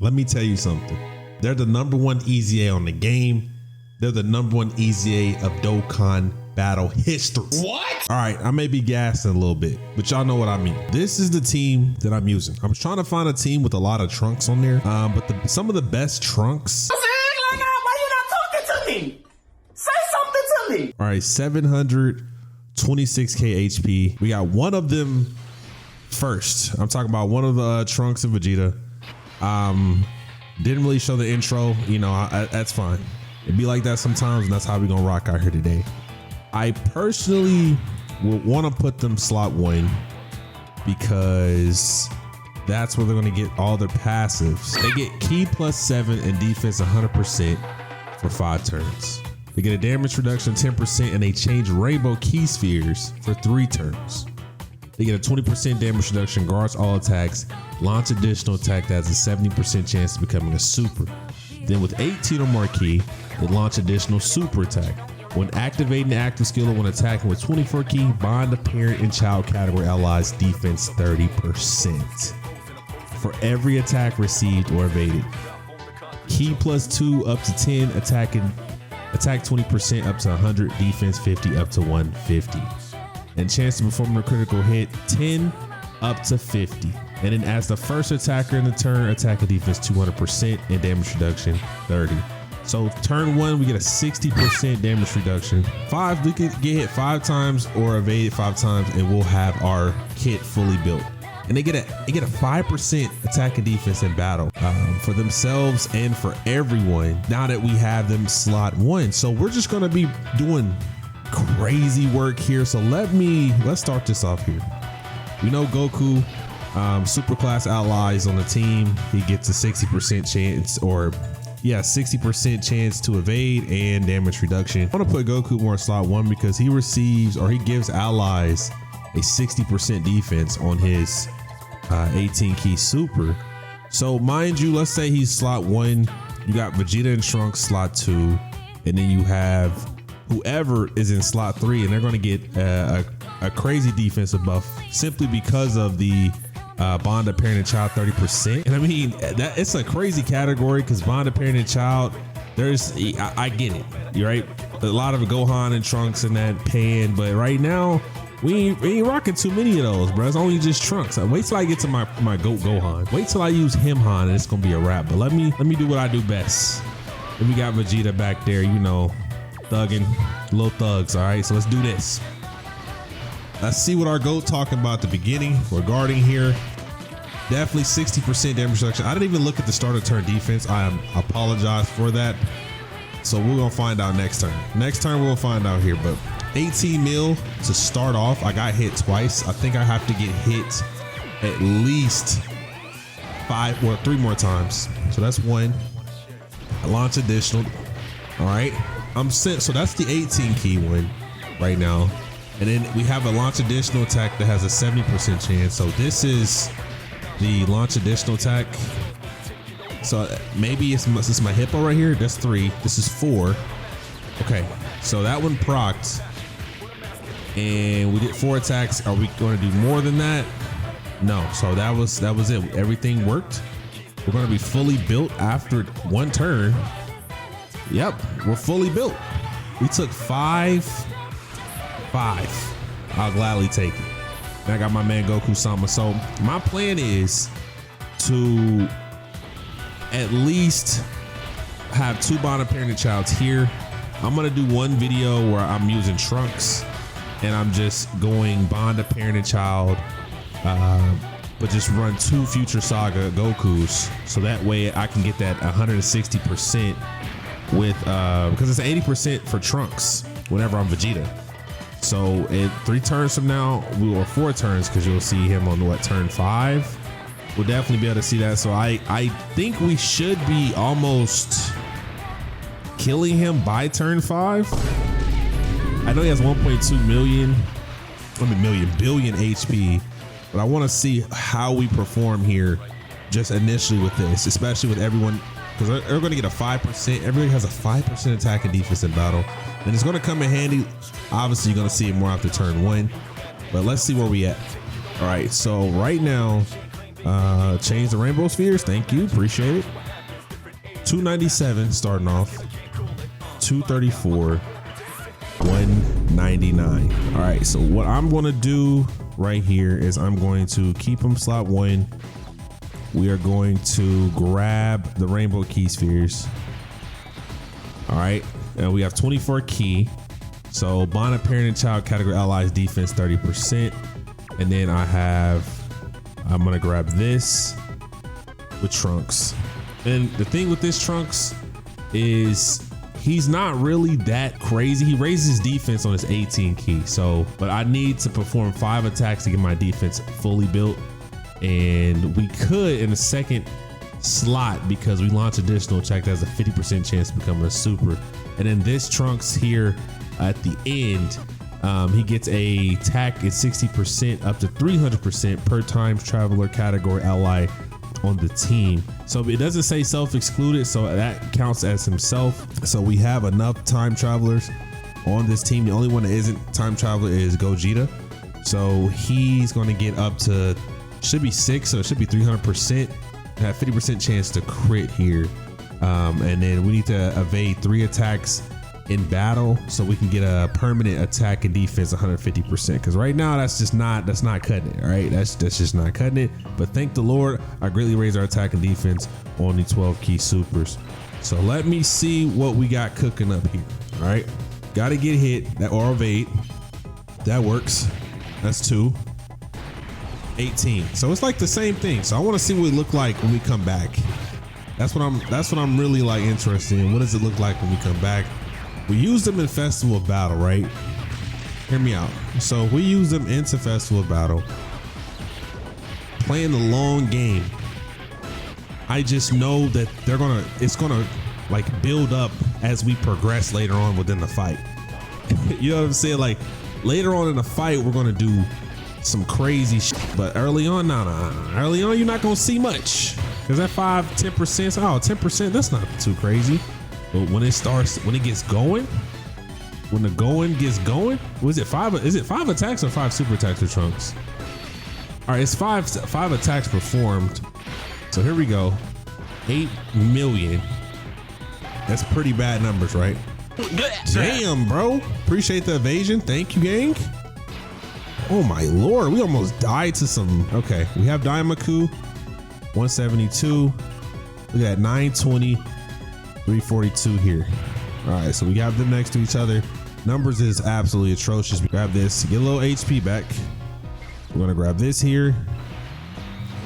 let me tell you something. They're the #1 Easy A on the game. They're the #1 Easy A of Dokkan Battle history. What? All right, I may be gassing a little bit, but y'all know what I mean. This is the team that I'm using. I'm trying to find a team with a lot of trunks on there, but some of the best trunks. Why you not talking to me? Say something to me. All right, 726k HP. We got one of them first. I'm talking about one of the Trunks and Vegeta. Didn't really show the intro. You know, that's fine. It'd be like that sometimes, and that's how we gonna rock out here today. I personally would want to put them slot 1 because that's where they're going to get all their passives. They get key +7 and defense 100% for 5 turns. They get a damage reduction 10% and they change rainbow key spheres for 3 turns. They get a 20% damage reduction, guards all attacks, launch additional attack that has a 70% chance of becoming a super. Then with 18 or more key, they launch additional super attack. When activating the active skill or when attacking with 24 key, bond the parent and child category allies defense 30% for every attack received or evaded. Key +2 up to 10, attack 20% up to 100, defense 50 up to 150. And chance to perform a critical hit 10 up to 50. And then as the first attacker in the turn, attack and defense 200% and damage reduction 30. So turn 1, we get a 60% damage reduction. 5, we can get hit 5 times or evade 5 times, and we'll have our kit fully built. And they get a 5% attack and defense in battle for themselves and for everyone. Now that we have them slot 1, so we're just gonna be doing crazy work here. So let's start this off here. We know Goku, super class allies on the team. He gets a 60% chance, or 60% chance to evade and damage reduction. I want to put Goku more slot 1 because he receives, or he gives allies a 60% defense on his 18 key super. So mind you, let's say he's slot 1. You got Vegeta and Trunks slot 2, and then you have whoever is in slot 3, and they're going to get a crazy defensive buff simply because of the bond of parent and child 30%. And I mean, that it's a crazy category because bond of parent and child, I get it, you're right. A lot of Gohan and Trunks in that pan, but right now we ain't rocking too many of those, bro. It's only just Trunks. Wait till I get to my goat Gohan. Wait till I use him Han, and it's gonna be a wrap. But let me do what I do best. And we got Vegeta back there, you know, thugging, little thugs. All right, so let's do this. Let's see what our GOAT talking about at the beginning regarding here. Definitely 60% damage reduction. I didn't even look at the start of turn defense. I apologize for that. So we're gonna find out next turn. Next turn we'll find out here, but 18 mil to start off. I got hit twice. I think I have to get hit at least 5 or 3 more times. So that's 1. I launch additional. All right, I'm sent. So that's the 18 key one right now. And then we have a launch additional attack that has a 70% chance. So this is the launch additional attack. So maybe it's my hippo right here. That's 3. This is 4. Okay, so that one procced, and we did 4 attacks. Are we going to do more than that? No. So that was it. Everything worked. We're going to be fully built after 1 turn. Yep, we're fully built. We took 5. I'll gladly take it. And I got my man Goku-sama. So my plan is to at least have 2 bond of parent and childs here. I'm gonna do one video where I'm using Trunks and I'm just going bond of parent and child, but just run 2 Future Saga Gokus, so that way I can get that 160% with because it's 80% for Trunks whenever I'm Vegeta. So in 3 turns from now, or 4 turns, because you'll see him on what, turn 5. We'll definitely be able to see that. So I think we should be almost killing him by turn 5. I know he has 1.2 billion HP, but I want to see how we perform here just initially with this, especially with everyone, because they're going to get a 5%. Everybody has a 5% attack and defense in battle, and it's going to come in handy. Obviously, you're going to see it more after turn 1, but let's see where we at. All right, so right now Change the rainbow spheres. Thank you. Appreciate it. 297 starting off. 234. 199. All right. So what I'm going to do right here is I'm going to keep them slot 1. We are going to grab the rainbow key spheres. All right. And we have 24 key. So bond a parent and child category allies defense 30%. And then I'm going to grab this with Trunks. And the thing with this Trunks is he's not really that crazy. He raises defense on his 18 key. So, but I need to perform 5 attacks to get my defense fully built. And we could in the second slot, because we launch additional attack that has a 50% chance of becoming a super. And then this Trunks here at the end, he gets a attack at 60% up to 300% per time traveler category ally on the team. So it doesn't say self-excluded, so that counts as himself. So we have enough time travelers on this team. The only one that isn't time traveler is Gogeta. So he's going to get up to, should be 6, so it should be 300%. Have 50% chance to crit here. And then we need to evade 3 attacks in battle so we can get a permanent attack and defense 150%. Because right now that's not cutting it. All right, that's just not cutting it. But thank the Lord, I greatly raised our attack and defense on the 12 key supers. So let me see what we got cooking up here. All right, got to get hit that or evade. That works. That's 2. 18. So it's like the same thing. So I want to see what it look like when we come back. That's what I'm really like interested in. What does it look like when we come back? We use them in Festival of Battle, right? Hear me out. So we use them into Festival of Battle, playing the long game. I just know that it's gonna like build up as we progress later on within the fight. You know what I'm saying? Like later on in the fight, we're gonna do some crazy shit, but early on, early on, you're not gonna see much. Cause that 5-10%, 10%, that's not too crazy. But when it gets going, when the going gets going, is it 5 attacks or 5 super attacks for Trunks? All right, it's 5 attacks performed. So here we go. 8 million. That's pretty bad numbers, right? Damn, bro. Appreciate the evasion. Thank you, gang. Oh my Lord, we almost died to some. Okay, we have Daimaku, 172. Look at 920, 342 here. All right, so we have them next to each other. Numbers is absolutely atrocious. We grab this, get a little HP back. We're gonna grab this here.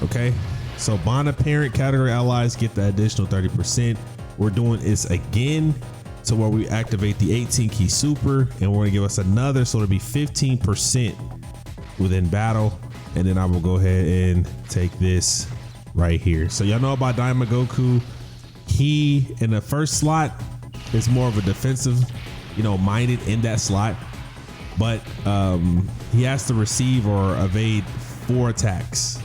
Okay, so bond a parent category allies get the additional 30%. We're doing this again to where we activate the 18 key super, and we're gonna give us another, so it'll be 15% within battle. And then I will go ahead and take this right here. So y'all know about Daimagoku. He in the first slot is more of a defensive, minded in that slot, but he has to receive or evade 4 attacks.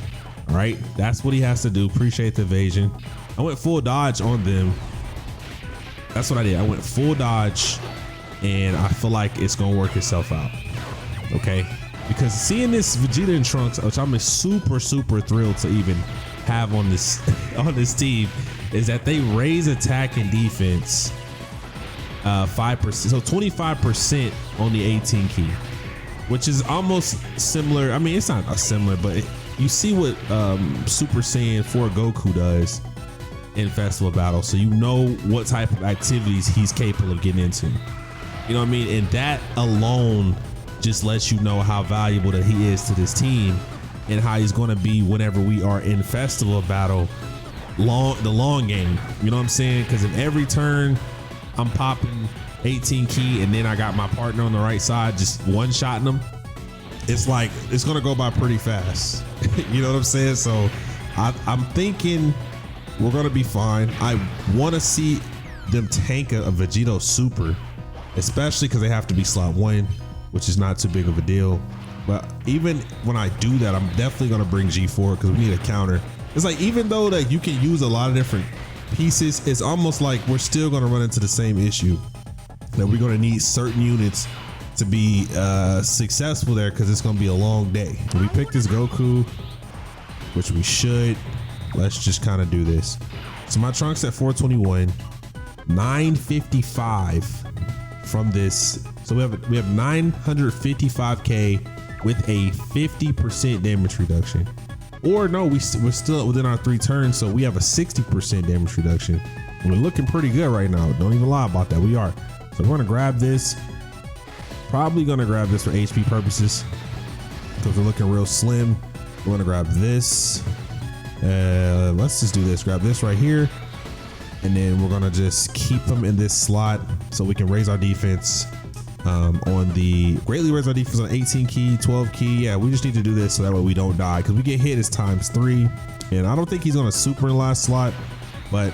All right, that's what he has to do. Appreciate the evasion. I went full dodge on them. That's what I did. I went full dodge, and I feel like it's gonna work itself out. Okay, because seeing this Vegeta and Trunks, which I'm super thrilled to even have on this team, is that they raise attack and defense 5%, so 25% on the 18 key, which is almost similar. I mean, it's not a similar, but you see what Super Saiyan 4 Goku does in Festival Battle, so you know what type of activities he's capable of getting into. You know what I mean? And that alone just lets you know how valuable that he is to this team, and how he's going to be whenever we are in Festival Battle, the long game. You know what I'm saying? Because if every turn I'm popping 18 key and then I got my partner on the right side just one-shotting them, it's like it's going to go by pretty fast. You know what I'm saying? So I'm thinking we're going to be fine. I want to see them tank a Vegito Super, especially because they have to be slot 1, which is not too big of a deal. But even when I do that, I'm definitely going to bring G4 because we need a counter. It's like, even though that you can use a lot of different pieces, it's almost like we're still going to run into the same issue, that we're going to need certain units to be successful there, because it's going to be a long day. We picked this Goku. which we should. Let's just kind of do this. So my Trunks at 421, 955 from this. So we have 955K with a 50% damage reduction. Or no, we're still within our 3 turns, so we have a 60% damage reduction. And we're looking pretty good right now. Don't even lie about that. We are. So we're gonna grab this. Probably gonna grab this for HP purposes because we're looking real slim. We're gonna grab this. Let's just do this. Grab this right here. And then we're gonna just keep them in this slot so we can raise our defense greatly raise our defense on 18 key, 12 key. Yeah, we just need to do this so that way we don't die, because we get hit is ×3. And I don't think he's gonna super in the last slot, but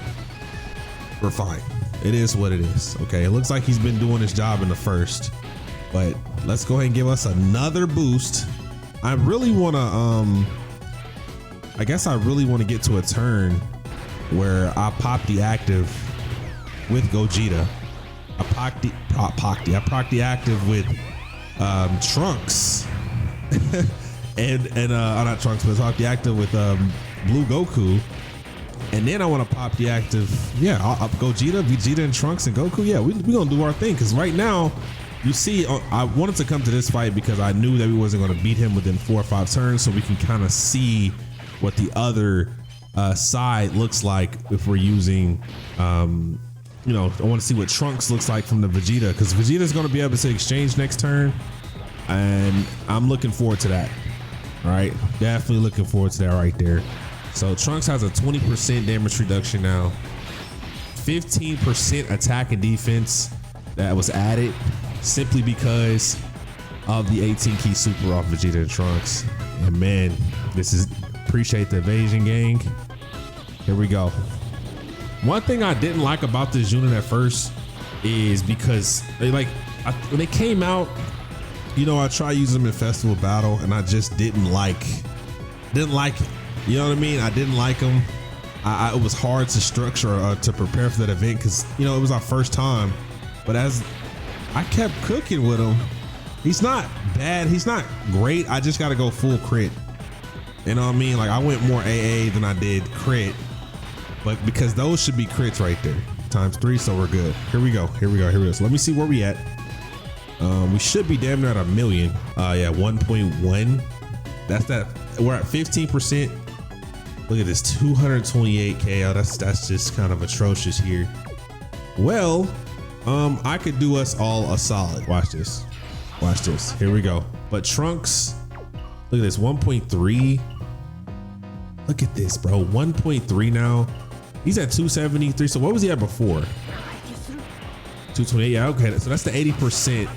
we're fine. It is what it is. Okay, it looks like he's been doing his job in the first, but let's go ahead and give us another boost. I really wanna, I guess I really wanna get to a turn where I pop the active with Gogeta. I proc the active with Trunks and not Trunks, but I proc the active with Blue Goku, and then I want to pop the active. Yeah, I'll Gogeta, Vegeta, and Trunks and Goku. Yeah, we gonna do our thing, because right now, you see, I wanted to come to this fight because I knew that we wasn't gonna beat him within 4 or 5 turns, so we can kind of see what the other side looks like if we're using. You know, I want to see what Trunks looks like from the Vegeta, because Vegeta's going to be able to exchange next turn, and I'm looking forward to that. All right, definitely looking forward to that right there. So Trunks has a 20% damage reduction now, 15% attack and defense that was added simply because of the 18 key super off Vegeta and Trunks. And man, this is, appreciate the evasion, gang. Here we go. One thing I didn't like about this unit at first is because when they came out, you know, I tried using them in Festival Battle and I just didn't like it. You know what I mean? I didn't like them. It was hard to structure to prepare for that event because, you know, it was our first time. But as I kept cooking with him, he's not bad. He's not great. I just got to go full crit. You know what I mean? Like, I went more AA than I did crit. But because those should be crits right there, ×3, so we're good. Here we go. So let me see where we at. We should be damn near at 1 million. Yeah, 1.1. That's that. We're at 15%. Look at this, 228K. Oh, that's just kind of atrocious here. Well, I could do us all a solid. Watch this. Here we go. But Trunks, look at this, 1.3. Look at this, bro. 1.3 now. He's at 273. So what was he at before? 228. Yeah, okay. So that's the 80%.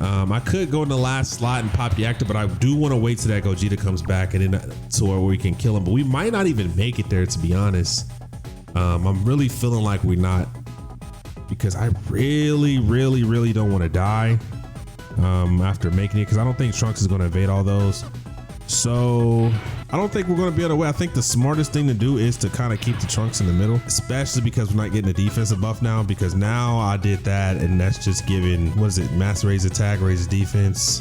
I could go in the last slot and pop the active, but I do want to wait till that Gogeta comes back and then to where we can kill him. But we might not even make it there, to be honest. I'm really feeling like we're not, because I really don't want to die after making it, because I don't think Trunks is going to evade all those. So I don't think we're going to be able to win. I think the smartest thing to do is to kind of keep the Trunks in the middle, especially because we're not getting the defensive buff now, because now I did that and that's just giving, what is it, mass raise attack, raise defense.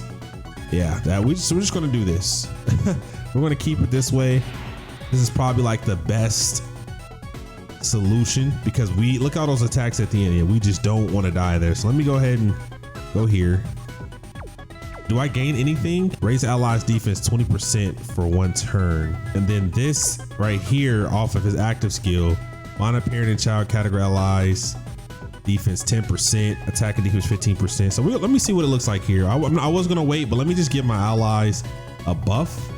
Yeah, that we're just going to do this. We're going to keep it this way. This is probably like the best solution, because we look at all those attacks at the end here. We just don't want to die there. So let me go ahead and go here. Do I gain anything? Raise allies defense 20% for 1 turn. And then this right here off of his active skill, on parent and child category allies, defense 10%, attack and defense 15%. So let me see what it looks like here. I was gonna wait, but let me just give my allies a buff.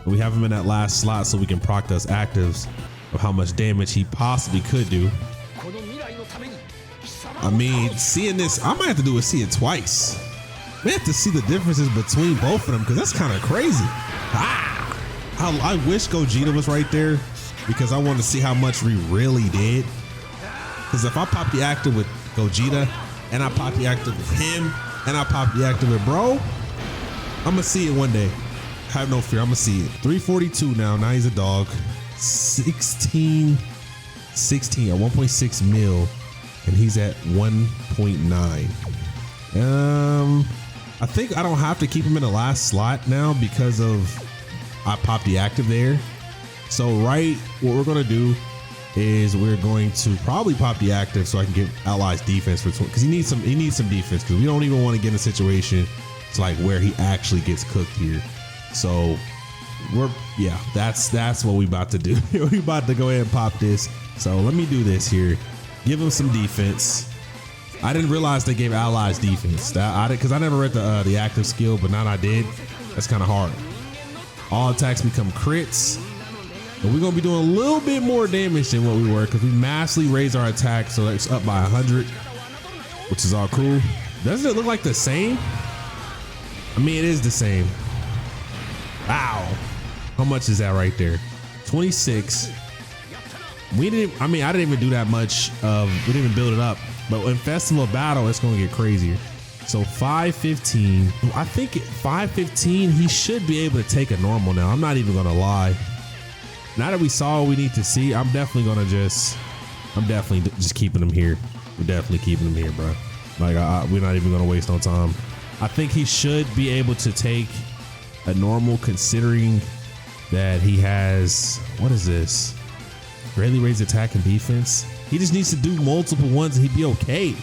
We have him in that last slot so we can proc those actives of how much damage he possibly could do. I mean, seeing this, I might have to do see it twice. We have to see the differences between both of them, because that's kind of crazy. I wish Gogeta was right there, because I want to see how much we really did. Because if I pop the active with Gogeta and I pop the active with him and I pop the active with bro, I'm gonna see it one day. Have no fear, I'm gonna see it. 342 now he's a dog. 16 at 1.6 mil, and he's at 1.9. I think I don't have to keep him in the last slot now, because of I popped the active there. So what we're gonna do is we're going to probably pop the active so I can get Allies defense for 20, because he needs some defense, because we don't even want to get in a situation to like where he actually gets cooked here. So that's what we about to do. We about to go ahead and pop this. So let me do this here. Give him some defense. I didn't realize they gave Allies defense. Because I never read the active skill, but now I did. That's kind of hard. All attacks become crits. And we're gonna be doing a little bit more damage than what we were, because we massively raised our attack, so it's up by 100, which is all cool. Doesn't it look like the same? I mean, it is the same. Wow. How much is that right there? 26. I didn't even do that much we didn't even build it up, but in Festival of Battle, it's gonna get crazier. So 515, I think at 515, he should be able to take a normal now. I'm not even gonna lie. Now that we saw what we need to see, I'm definitely just keeping him here. We're definitely keeping him here, bro. Like, we're not even gonna waste no time. I think he should be able to take a normal, considering that he has, what is this? Greatly raised attack and defense. He just needs to do multiple ones and he'd be okay.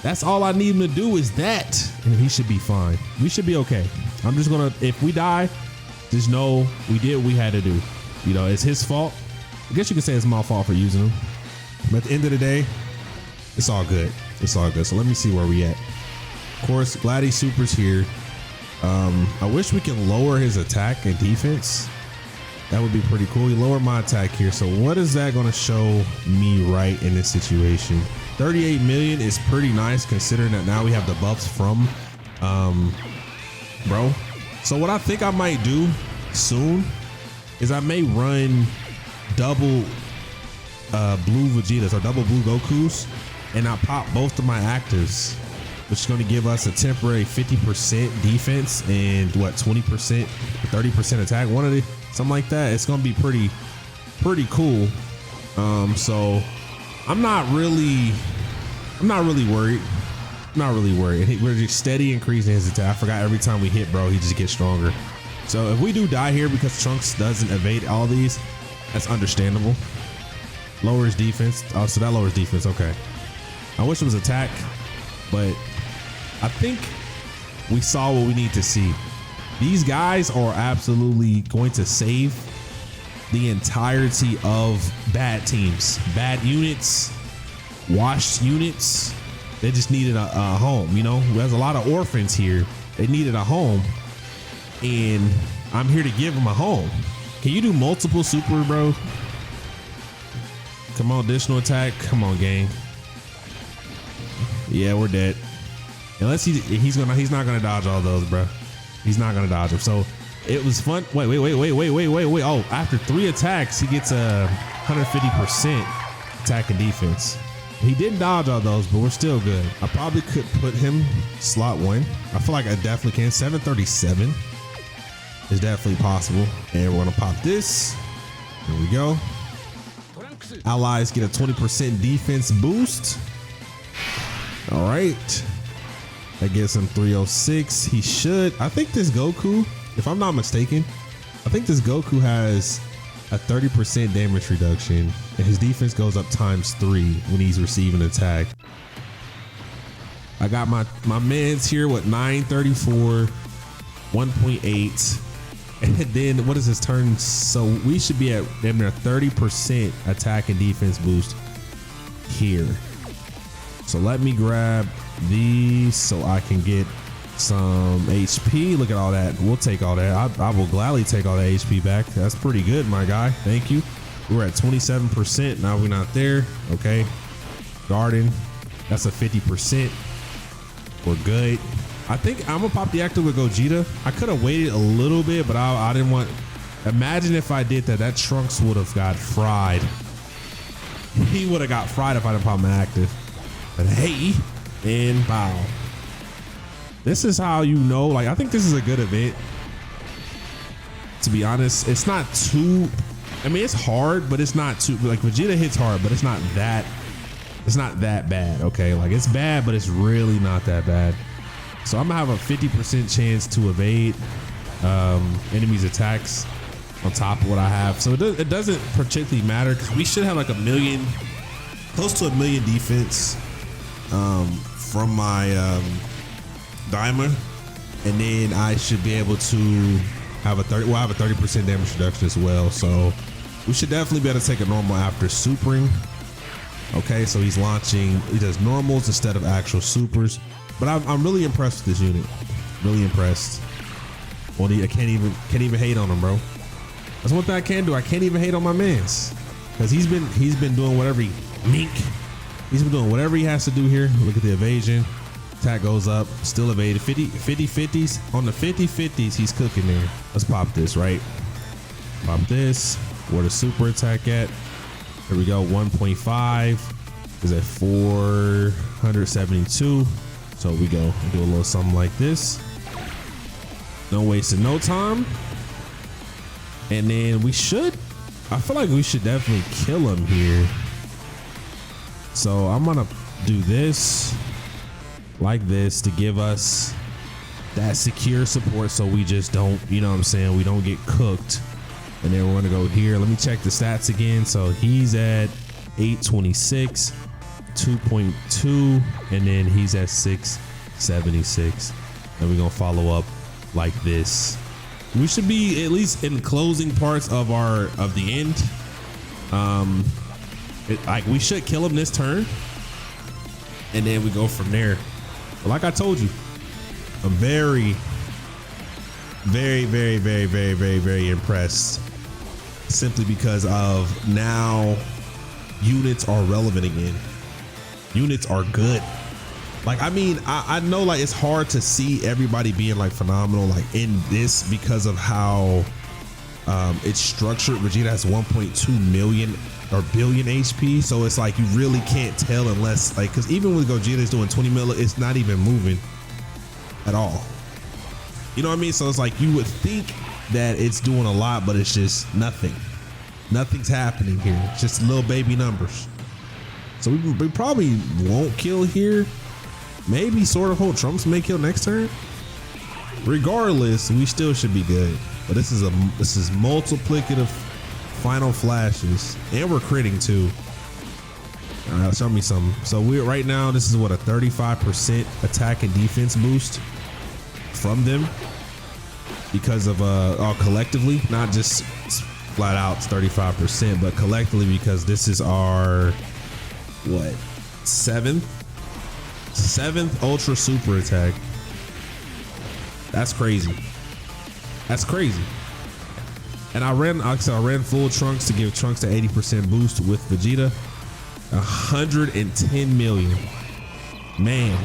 That's all I need him to do is that, and he should be fine. We should be okay. I'm just gonna, if we die, just know we did what we had to do. You know, it's his fault. I guess you could say it's my fault for using him. But at the end of the day, it's all good. It's all good. So let me see where we at. Of course, Gladdy Super's here. I wish we can lower his attack and defense. That would be pretty cool. He lowered my attack here. So what is that going to show me right in this situation? 38 million is pretty nice, considering that now we have the buffs from bro. So what I think I might do soon is I may run double blue Vegetas or double blue Gokus, and I pop both of my actives, which is going to give us a temporary 50% defense and what, 20%, 30% attack, something like that. It's going to be pretty cool. So I'm not really worried. We're just steady increasing his attack. I forgot every time we hit, bro, he just gets stronger. So if we do die here because Trunks doesn't evade all these, that's understandable. Lowers defense. Oh, so that lowers defense. Okay. I wish it was attack, but I think we saw what we need to see. These guys are absolutely going to save the entirety of bad teams, bad units, washed units. They just needed a home. You know, there's a lot of orphans here. They needed a home. And I'm here to give him a home. Can you do multiple super, bro? Come on, additional attack. Come on, gang. Yeah, we're dead. Unless he's not gonna dodge all those, bro. He's not gonna dodge them. So it was fun. Wait. Oh, after 3 attacks, he gets a 150% attack and defense. He didn't dodge all those, but we're still good. I probably could put him slot 1. I feel like I definitely can. 737 is definitely possible. And we're gonna pop this. There we go. Allies get a 20% defense boost. All right. That gives him 306. He should, I think this Goku, if I'm not mistaken, I think this Goku has a 30% damage reduction, and his defense goes up ×3 when he's receiving an attack. I got my mans here with 934, 1.8, and then what is his turn? So we should be at damn near 30% attack and defense boost here. So let me grab these so I can get some HP. Look at all that. We'll take all that. I will gladly take all that HP back. That's pretty good, my guy. Thank you. We're at 27%. Now we're not there. Okay. Garden. That's a 50%. We're good. I think I'm gonna pop the active with Gogeta. I could have waited a little bit, but I didn't want. Imagine if I did that. That Trunks would have got fried. He would have got fried if I didn't pop my active. But hey, and bow. This is how you know, like, I think this is a good event. To be honest, it's not too, I mean, it's hard, but it's not too, like, Vegeta hits hard, but it's not that bad, okay? Like, it's bad, but it's really not that bad. So I'm gonna have a 50% chance to evade enemies' attacks. on top of what I have. So it doesn't particularly matter because we should have like a million, close to a million defense from my diamond, and then I should be able to have a 30% damage reduction as well. So we should definitely be able to take a normal after supering. Okay, so he does normals instead of actual supers. But I'm really impressed with this unit. Really impressed. Well, I can't even hate on him, bro. That's one thing I can do. I can't even hate on my mans, because he's been doing whatever he's been doing whatever he has to do here. Look at the evasion. Attack goes up, still evaded. 50-50s. On the 50-50s, he's cooking there. Let's pop this, right? Pop this. Where the super attack at? Here we go. 1.5 is at 472. So we go and do a little something like this. No wasting no time. And then I feel like we should definitely kill him here. So I'm gonna do this like this to give us that secure support, so we just don't, you know what I'm saying, we don't get cooked. And then we're gonna go here. Let me check the stats again. So he's at 826, 2.2, and then he's at 676. And we're gonna follow up like this. We should be at least in closing parts of the end. Like we should kill him this turn, and then we go from there. But like I told you, I'm very impressed, simply because of now units are relevant again. Units are good. Like, I mean, I know like it's hard to see everybody being like phenomenal like in this because of how it's structured. Vegeta has 1.2 million or billion HP, so it's like you really can't tell unless like, because even when Gogeta's doing 20 mil, it's not even moving at all. You know what I mean? So it's like you would think that it's doing a lot, but it's just nothing. Nothing's happening here. It's just little baby numbers. So we probably won't kill here. Maybe sort of hold Trunks may kill next turn. Regardless, we still should be good. But this is multiplicative final flashes, and we're critting too. All right, show me some. So we're right now, this is what, a 35% attack and defense boost from them because of collectively, not just flat out 35%, but collectively, because this is our what, seventh ultra super attack. That's crazy. That's crazy. And I ran full Trunks to give Trunks the 80% boost with Vegeta. 110 million. Man.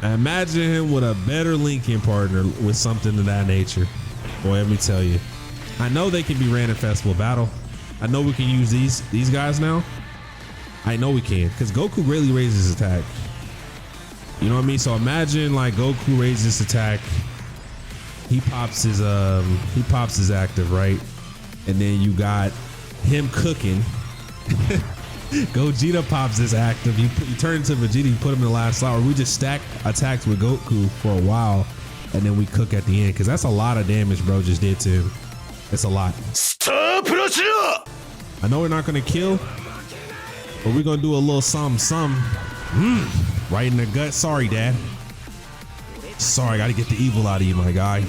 Imagine him with a better linking partner with something of that nature. Boy, let me tell you. I know they can be ran in Festival Battle. I know we can use these guys now. I know we can, because Goku greatly raises his attack. You know what I mean? So imagine like Goku raises his attack. He pops his active, right? And then you got him cooking. Gogeta pops his active. You turn into Vegeta, you put him in the last slot, or we just stack attacks with Goku for a while, and then we cook at the end, because that's a lot of damage bro just did to him. It's a lot. I know we're not gonna kill, but we're gonna do a little some right in the gut. Sorry, Dad. Sorry, gotta get the evil out of you, my guy.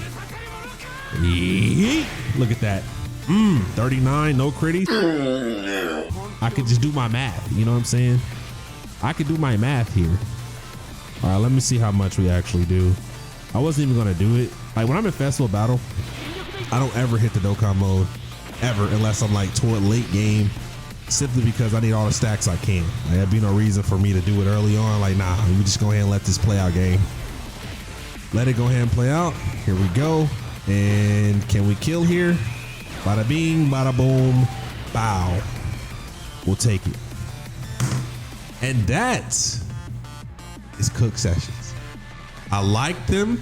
Look at that. 39, no critties. I could just do my math, you know what I'm saying? I could do my math here. All right, let me see how much we actually do. I wasn't even gonna do it. Like when I'm in Festival Battle, I don't ever hit the Dokkan mode, ever, unless I'm like toward late game, simply because I need all the stacks I can. Like, there'd be no reason for me to do it early on. Like, nah, we just go ahead and let this play out game. Let it go ahead and play out. Here we go. And can we kill here? Bada bing, bada boom, bow. We'll take it. And that is Cook Sessions. I like them.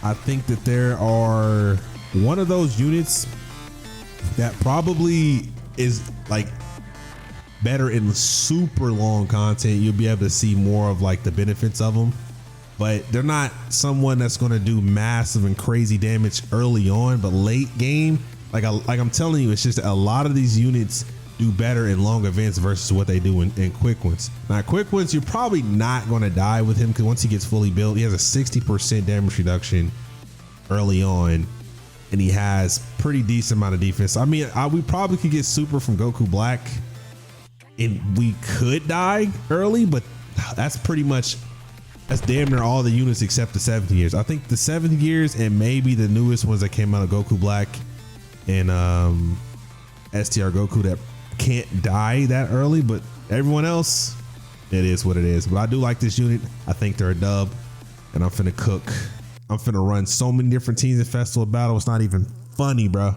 I think that there are one of those units that probably is like better in super long content. You'll be able to see more of like the benefits of them. but they're not someone that's going to do massive and crazy damage early on, but late game, like I'm telling you, it's just a lot of these units do better in long events versus what they do in quick ones. Now, quick ones, you're probably not going to die with him because once he gets fully built, he has a 60% damage reduction early on, and he has pretty decent amount of defense. I mean, we probably could get super from Goku Black, and we could die early, but that's damn near all the units except the 7th years. I think the 7th years and maybe the newest ones that came out of Goku Black and STR Goku that can't die that early, but everyone else, it is what it is. But I do like this unit. I think they're a dub, and I'm finna cook. I'm finna run so many different teams in Festival Battle. It's not even funny, bro.